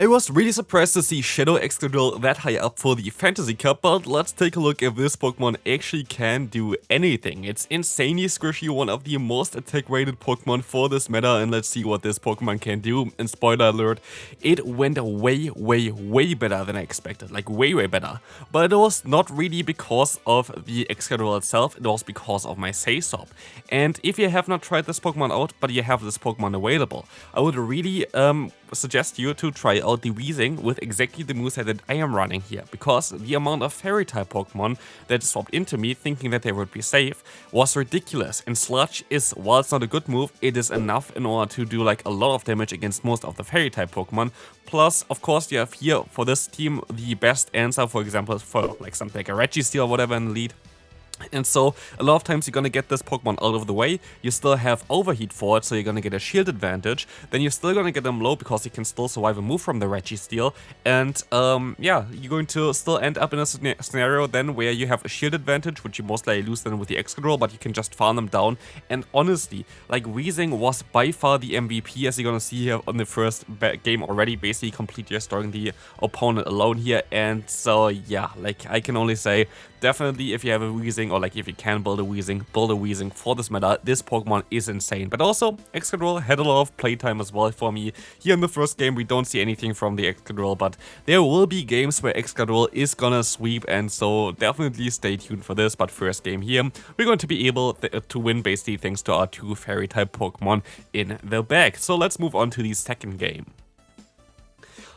I was really surprised to see Shadow Excadrill that high up for the Fantasy Cup, but let's take a look if this Pokemon actually can do anything. It's insanely squishy, one of the most attack rated Pokemon for this meta, and let's see what this Pokemon can do. And spoiler alert, it went way better than I expected, like way better. But it was not really because of the Excadrill itself, it was because of my say-swap. And if you have not tried this Pokemon out, but you have this Pokemon available, I would really suggest you to try out the Weezing with exactly the moveset that I am running here, because the amount of Fairy-type Pokemon that swapped into me thinking that they would be safe was ridiculous, and Sludge is, while it's not a good move, it is enough in order to do like a lot of damage against most of the Fairy-type Pokemon. Plus, of course, you have here for this team the best answer, for example, for like something like a Registeel or whatever in the lead. And so, a lot of times you're gonna get this Pokemon out of the way, you still have Overheat for it, so you're gonna get a shield advantage, then you're still gonna get them low because you can still survive a move from the Registeel, and yeah, you're going to still end up in a scenario then where you have a shield advantage, which you most likely lose then with the Excadrill, but you can just farm them down, and honestly, like, Weezing was by far the MVP, as you're gonna see here on the first game already, basically completely destroying the opponent alone here, and so yeah, like, I can only say, definitely if you have a Weezing, or like if you can build a Weezing for this meta, this Pokemon is insane. But also, Excadrill had a lot of playtime as well for me. Here in the first game, we don't see anything from the Excadrill, but there will be games where Excadrill is gonna sweep, and so definitely stay tuned for this. But first game here, we're going to be able to win basically thanks to our two Fairy-type Pokemon in the bag. So let's move on to the second game.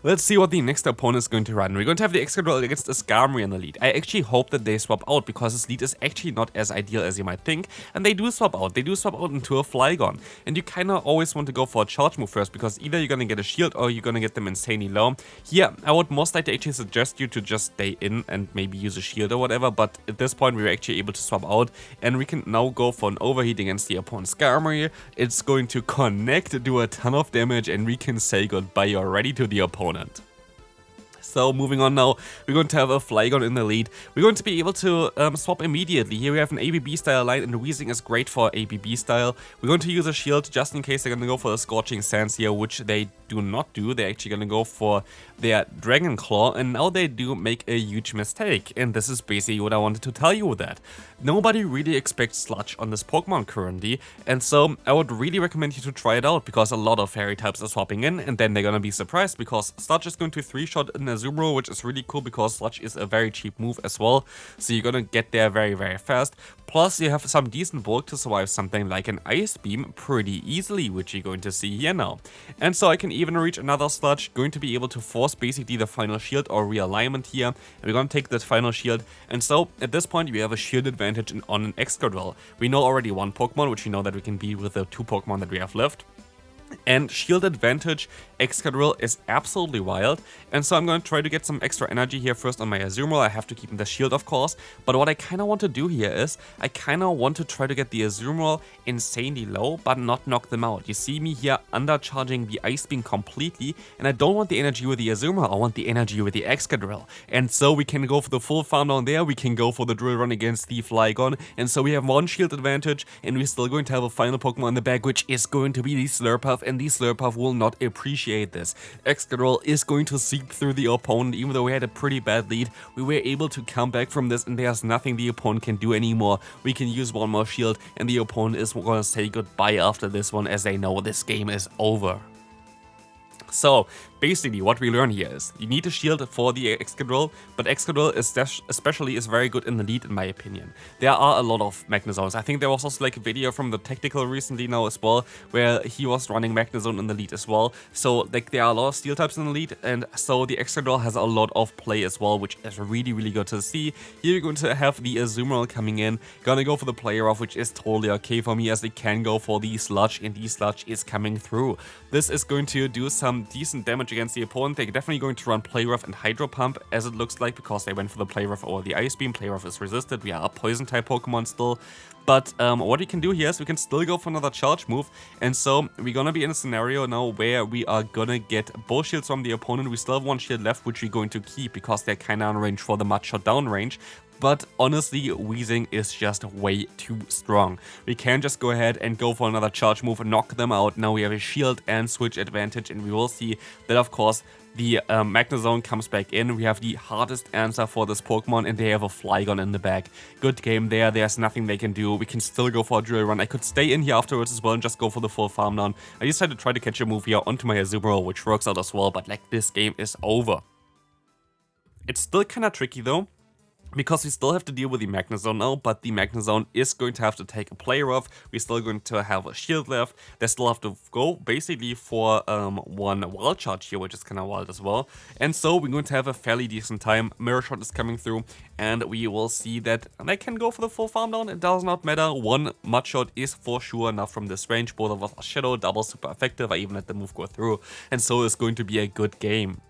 Let's see what the next opponent is going to run. We're going to have the Excadrill against a Skarmory in the lead. I actually hope that they swap out, because this lead is actually not as ideal as you might think. And they do swap out. They do swap out into a Flygon. And you kind of always want to go for a charge move first, because either you're going to get a shield or you're going to get them insanely low. Here, I would most likely actually suggest you to just stay in and maybe use a shield or whatever. But at this point, we were actually able to swap out. And we can now go for an Overheat against the opponent's Skarmory. It's going to connect, do a ton of damage, and we can say goodbye already to the opponent. So moving on now, we're going to have a Flygon in the lead. We're going to be able to swap immediately. Here we have an ABB style line, and the Weezing is great for ABB style. We're going to use a shield just in case they're going to go for the Scorching Sands here, which they do not do. They're actually going to go for their Dragon Claw, and now they do make a huge mistake. And this is basically what I wanted to tell you with that. Nobody really expects Sludge on this Pokemon currently, and so I would really recommend you to try it out, because a lot of Fairy types are swapping in, and then they're going to be surprised, because Sludge is going to 3-shot in Azumarill, which is really cool because Sludge is a very cheap move as well, so you're gonna get there very fast. Plus you have some decent bulk to survive something like an Ice Beam pretty easily, which you're going to see here now. And so I can even reach another Sludge, going to be able to force basically the final shield or realignment here, and we're gonna take that final shield, and so at this point we have a shield advantage on an Excadrill. We know already one Pokemon, which we know that we can beat with the two Pokemon that we have left. And shield advantage Excadrill is absolutely wild, and so I'm going to try to get some extra energy here first on my Azumarill. I have to keep the shield, of course, but what I kind of want to do here is I kind of want to try to get the Azumarill insanely low, but not knock them out. You see me here undercharging the Ice Beam completely, and I don't want the energy with the Azumarill, I want the energy with the Excadrill. And so we can go for the full farm down there, we can go for the Drill Run against the Flygon, and so we have one shield advantage, and we're still going to have a final Pokemon in the bag, which is going to be the Slurpuff, and the Slurpuff will not appreciate this. Excadrill is going to seep through the opponent. Even though we had a pretty bad lead, we were able to come back from this, and there's nothing the opponent can do anymore. We can use one more shield, and the opponent is going to say goodbye after this one, as they know this game is over. So, basically what we learn here is, you need a shield for the Excadrill, but Excadrill especially is very good in the lead in my opinion. There are a lot of Magnezones. I think there was also like a video from the Tactical recently now as well, where he was running Magnezone in the lead as well. So like there are a lot of Steel types in the lead, and so the Excadrill has a lot of play as well, which is really good to see. Here you're going to have the Azumarill coming in, gonna go for the Play Rough, which is totally okay for me, as they can go for the Sludge, and the Sludge is coming through. This is going to do some decent damage against the opponent. They're definitely going to run Play Rough and Hydro Pump, as it looks like, because they went for the Play Rough or the Ice Beam. Play Rough is resisted. We are a Poison type Pokemon still. But what we can do here is we can still go for another charge move, and so we're gonna be in a scenario now where we are gonna get both shields from the opponent. We still have one shield left, which we're going to keep because they're kinda on range for the Mud Shot down range. But honestly, Weezing is just way too strong. We can just go ahead and go for another charge move and knock them out. Now we have a shield and switch advantage, and we will see that, of course, the Magnezone comes back in. We have the hardest answer for this Pokemon, and they have a Flygon in the back. Good game there. There's nothing they can do. We can still go for a Drill Run. I could stay in here afterwards as well and just go for the full farm down. I decided to try to catch a move here onto my Azumarill, which works out as well, but like this game is over. It's still kind of tricky though, because we still have to deal with the Magnezone now, but the Magnezone is going to have to take a player off. We're still going to have a shield left. They still have to go basically for one wild charge here, which is kind of wild as well. And so we're going to have a fairly decent time. Mirror Shot is coming through, and we will see that they can go for the full farm down. It does not matter. One Mud Shot is for sure enough from this range. Both of us are Shadow, double super effective. I even let the move go through, and so it's going to be a good game.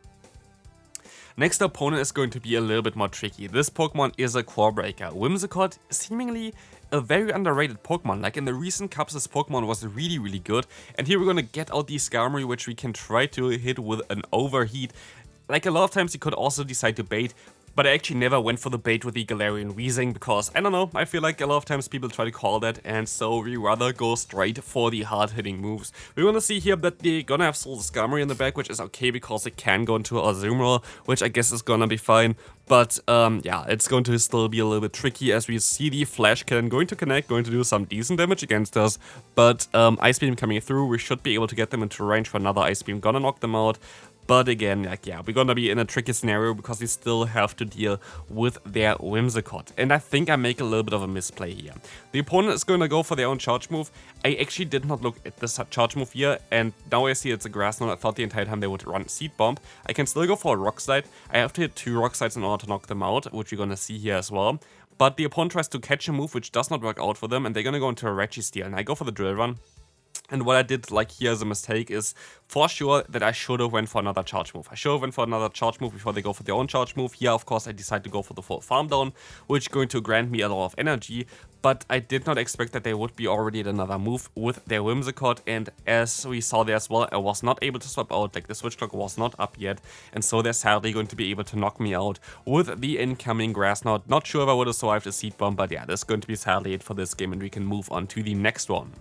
Next opponent is going to be a little bit more tricky. This Pokemon is a Core Breaker. Whimsicott, seemingly a very underrated Pokemon. Like in the recent cups, this Pokemon was really good. And here we're going to get out the Skarmory, which we can try to hit with an Overheat. Like a lot of times you could also decide to bait, but I actually never went for the bait with the Galarian Weezing because, I don't know, I feel like a lot of times people try to call that, and so we rather go straight for the hard-hitting moves. We're gonna see here that they're gonna have Skarmory in the back, which is okay because it can go into Azumarill, which I guess is gonna be fine. But yeah, it's going to still be a little bit tricky as we see the Flash Cannon going to connect, going to do some decent damage against us. But Ice Beam coming through, we should be able to get them into range for another Ice Beam, gonna knock them out. But again, like, yeah, we're gonna be in a tricky scenario because we still have to deal with their Whimsicott. And I think I make a little bit of a misplay here. The opponent is going to go for their own charge move. I actually did not look at this charge move here, and now I see it's a Grass Knot. I thought the entire time they would run Seed Bomb. I can still go for a Rock Slide. I have to hit 2 Rock Slides in order to knock them out, which we're gonna see here as well. But the opponent tries to catch a move which does not work out for them, and they're gonna go into a Registeel, and I go for the Drill Run. And what I did like here as a mistake is for sure that I should have went for another charge move. I should have went for another charge move before they go for their own charge move. Here, of course, I decided to go for the full farm down, which is going to grant me a lot of energy. But I did not expect that they would be already at another move with their Whimsicott. And as we saw there as well, I was not able to swap out. Like the switch clock was not up yet. And so they're sadly going to be able to knock me out with the incoming Grass Knot. Not sure if I would have survived a Seed Bomb, but yeah, this is going to be sadly it for this game. And we can move on to the next one.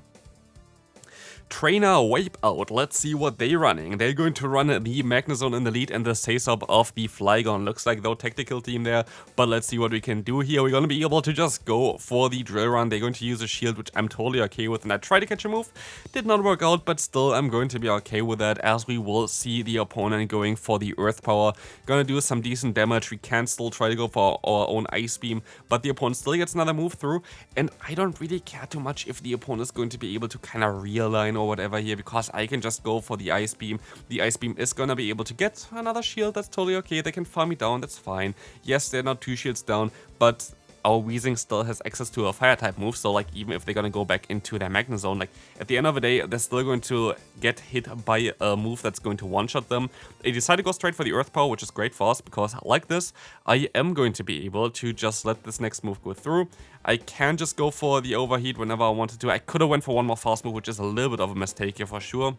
Trainer Wipeout, let's see what they're running. They're going to run the Magnezone in the lead and the Sasop of the Flygon. Looks like though tactical team there, but let's see what we can do here. We're going to be able to just go for the Drill Run. They're going to use a shield, which I'm totally okay with, and I tried to catch a move. Did not work out, but still I'm going to be okay with that as we will see the opponent going for the Earth Power. Gonna do some decent damage. We can still try to go for our own Ice Beam, but the opponent still gets another move through, and I don't really care too much if the opponent is going to be able to kind of realign or whatever here, because I can just go for the Ice Beam. The Ice Beam is gonna be able to get another shield. That's totally okay. They can farm me down. That's fine. Yes, they're not 2 shields down, but our Weezing still has access to a fire type move, so like even if they're gonna go back into their Magnezone, like at the end of the day, they're still going to get hit by a move that's going to one-shot them. They decide to go straight for the Earth Power, which is great for us because like this, I am going to be able to just let this next move go through. I can just go for the Overheat whenever I wanted to. I could have went for one more fast move, which is a little bit of a mistake here for sure.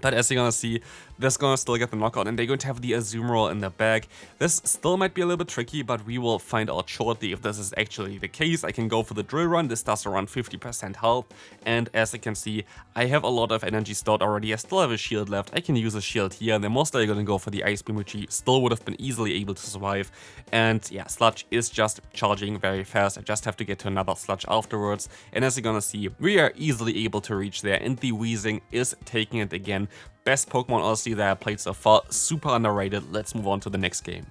But as you're gonna see, they're gonna still get the knockout, and they're going to have the Azumarill in the bag. This still might be a little bit tricky, but we will find out shortly if this is actually the case. I can go for the Drill Run. This does around 50% health, and as you can see, I have a lot of energy stored already. I still have a shield left. I can use a shield here, and they're most likely gonna go for the Ice Beam, which he still would have been easily able to survive. And yeah, Sludge is just charging very fast. I just have to get to another Sludge afterwards, and as you're gonna see, we are easily able to reach there, and the Weezing is taking it again. Best Pokemon honestly that I played so far, super underrated. Let's move on to the next game.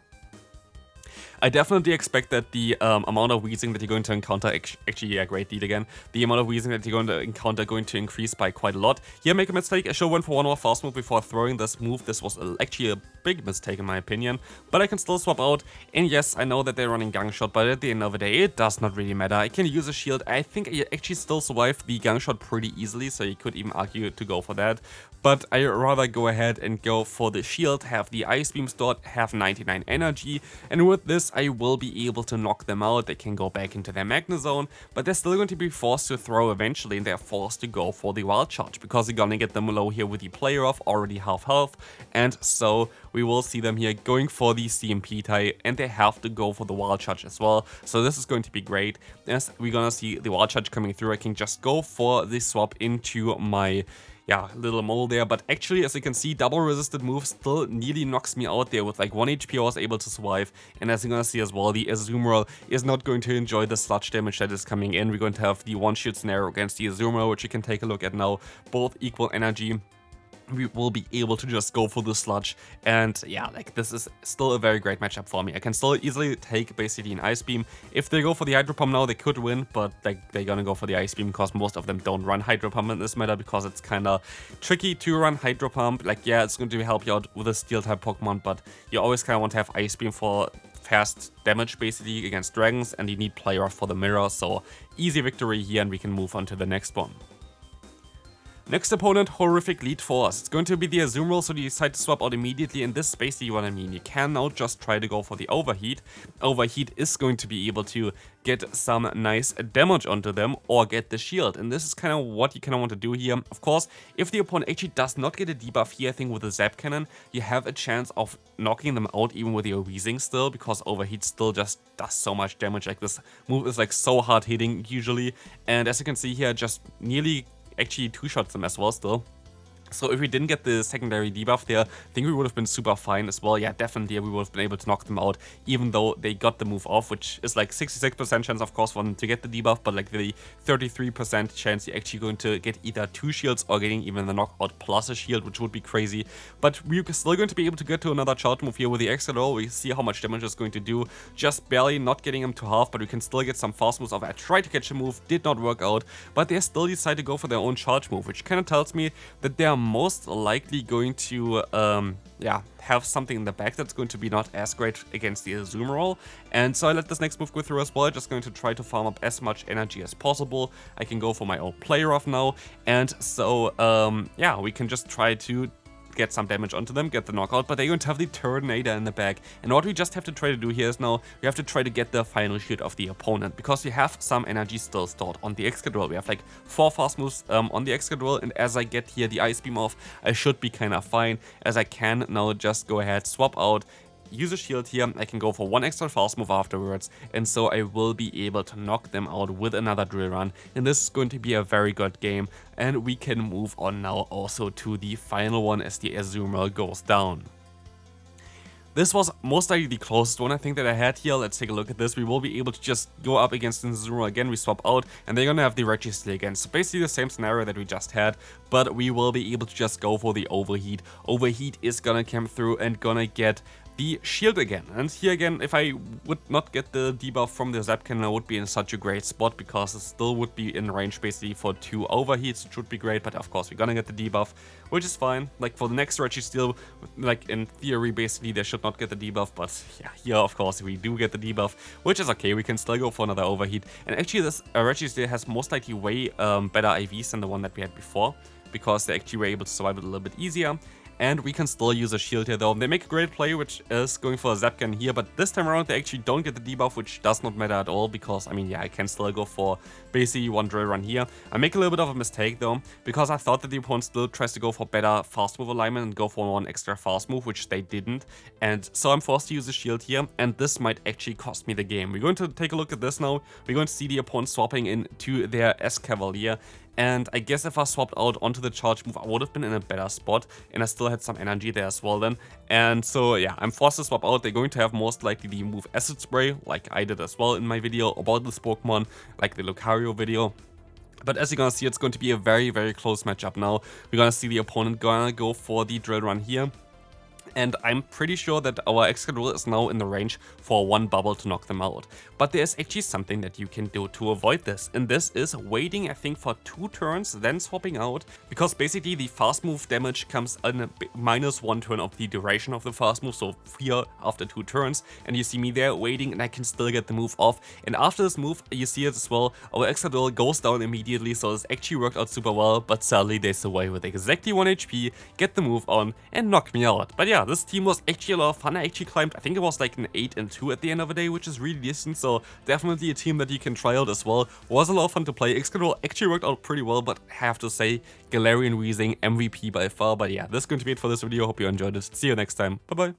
I definitely expect that the amount of Weezing that you're going to encounter, actually, yeah, great deed again, the amount of Weezing that you're going to encounter going to increase by quite a lot. Here, make a mistake. I should have went for one more fast move before throwing this move. This was actually a big mistake in my opinion, but I can still swap out. And yes, I know that they're running Gang Shot, but at the end of the day, it does not really matter. I can use a shield. I think I actually still survived the Gang Shot pretty easily, so you could even argue to go for that. But I rather go ahead and go for the shield, have the Ice Beam stored, have 99 energy, and with this I will be able to knock them out. They can go back into their Magnezone, but they're still going to be forced to throw eventually, and they're forced to go for the Wild Charge, because you're gonna get them low here with the player off, already half health, and so we will see them here going for the CMP type, and they have to go for the Wild Charge as well, so this is going to be great. As we're gonna see the Wild Charge coming through, I can just go for the swap into my yeah, little mole there. But actually, as you can see, double resisted move still nearly knocks me out there. With like 1 HP I was able to survive. And as you're gonna see as well, the Azumarill is not going to enjoy the sludge damage that is coming in. We're going to have the one-shot scenario against the Azumarill, which you can take a look at now. Both equal energy. We will be able to just go for the sludge, and yeah, like this is still a very great matchup for me. I can still easily take basically an Ice Beam. If they go for the Hydro Pump now, they could win, but like they're gonna go for the Ice Beam because most of them don't run Hydro Pump in this meta, because it's kind of tricky to run Hydro Pump. Like, yeah, it's going to help you out with a Steel type Pokemon, but you always kind of want to have Ice Beam for fast damage basically against dragons, and you need Play Rough for the mirror. So easy victory here, and we can move on to the next one. Next opponent, Horrific Lead Force. It's going to be the Azumarill, so you decide to swap out immediately. In this basically what I mean. You can now just try to go for the Overheat. Overheat is going to be able to get some nice damage onto them or get the shield. And this is kind of what you kind of want to do here. Of course, if the opponent actually does not get a debuff here, I think with the Zap Cannon, you have a chance of knocking them out even with your Weezing still, because Overheat still just does so much damage. Like, this move is like so hard hitting usually. And as you can see here, just nearly actually two-shots them as well still. So if we didn't get the secondary debuff there, I think we would have been super fine as well. Yeah, definitely we would have been able to knock them out, even though they got the move off, which is like 66% chance, of course, for them to get the debuff, but like the 33% chance you're actually going to get either 2 shields or getting even the knockout plus a shield, which would be crazy. But we're still going to be able to get to another charge move here with the Excadrill. We see how much damage it's going to do. Just barely not getting him to half, but we can still get some fast moves off. I tried to catch a move, did not work out, but they still decide to go for their own charge move, which kind of tells me that they are most likely going to yeah, have something in the back that's going to be not as great against the Azumarill. And so I let this next move go through as well. Just going to try to farm up as much energy as possible. I can go for my own Play Rough now, and so yeah, we can just try to get some damage onto them, get the knockout, but they're going to have the Tornado in the back. And what we just have to try to do here is now we have to try to get the final shield of the opponent, because we have some energy still stored on the Excadrill. We have like 4 fast moves on the Excadrill, and as I get here the Ice Beam off, I should be kind of fine, as I can now just go ahead, swap out, use a shield here. I can go for 1 extra fast move afterwards, and so I will be able to knock them out with another drill run, and this is going to be a very good game. And we can move on now also to the final one as the Azumarill goes down. This was most likely the closest one I think that I had here. Let's take a look at this. We will be able to just go up against the Azumarill again. We swap out, and they're gonna have the Registeel again. So basically the same scenario that we just had, but we will be able to just go for the Overheat. Overheat is gonna come through and gonna get the shield again. And here again, if I would not get the debuff from the Zap Cannon, I would be in such a great spot, because it still would be in range basically for 2 overheats, which would be great. But of course we're gonna get the debuff, which is fine. Like for the next Registeel, like in theory basically they should not get the debuff, but yeah, here of course we do get the debuff, which is okay. We can still go for another overheat. And actually this Registeel has most likely way better IVs than the one that we had before, because they actually were able to survive it a little bit easier. And we can still use a shield here though. They make a great play, which is going for a Zap Cannon here, but this time around they actually don't get the debuff, which does not matter at all, because I mean, yeah, I can still go for basically 1 drill run here. I make a little bit of a mistake though, because I thought that the opponent still tries to go for better fast move alignment and go for 1 extra fast move, which they didn't. And so I'm forced to use a shield here, and this might actually cost me the game. We're going to take a look at this now. We're going to see the opponent swapping into their Escavalier. And I guess if I swapped out onto the charge move, I would have been in a better spot, and I still had some energy there as well then. And so yeah, I'm forced to swap out. They're going to have most likely the move Acid Spray, like I did as well in my video about this Pokemon, like the Lucario video. But as you're gonna see, it's going to be a very, very close matchup now. We're gonna see the opponent gonna go for the drill run here. And I'm pretty sure that our Excadrill is now in the range for 1 bubble to knock them out. But there's actually something that you can do to avoid this, and this is waiting, I think, for 2 turns, then swapping out, because basically the fast move damage comes in a -1 turn of the duration of the fast move, so 4 after 2 turns, and you see me there waiting, and I can still get the move off. And after this move, you see it as well, our Excadrill goes down immediately, so this actually worked out super well, but sadly they survive with exactly 1 HP, get the move on, and knock me out. But yeah, this team was actually a lot of fun. I actually climbed, I think it was like an 8-2 at the end of the day, which is really decent, so definitely a team that you can try out as well. Was a lot of fun to play. Excadrill actually worked out pretty well, but I have to say, Galarian Weezing MVP by far. But yeah, this is going to be it for this video. Hope you enjoyed it. See you next time. Bye bye.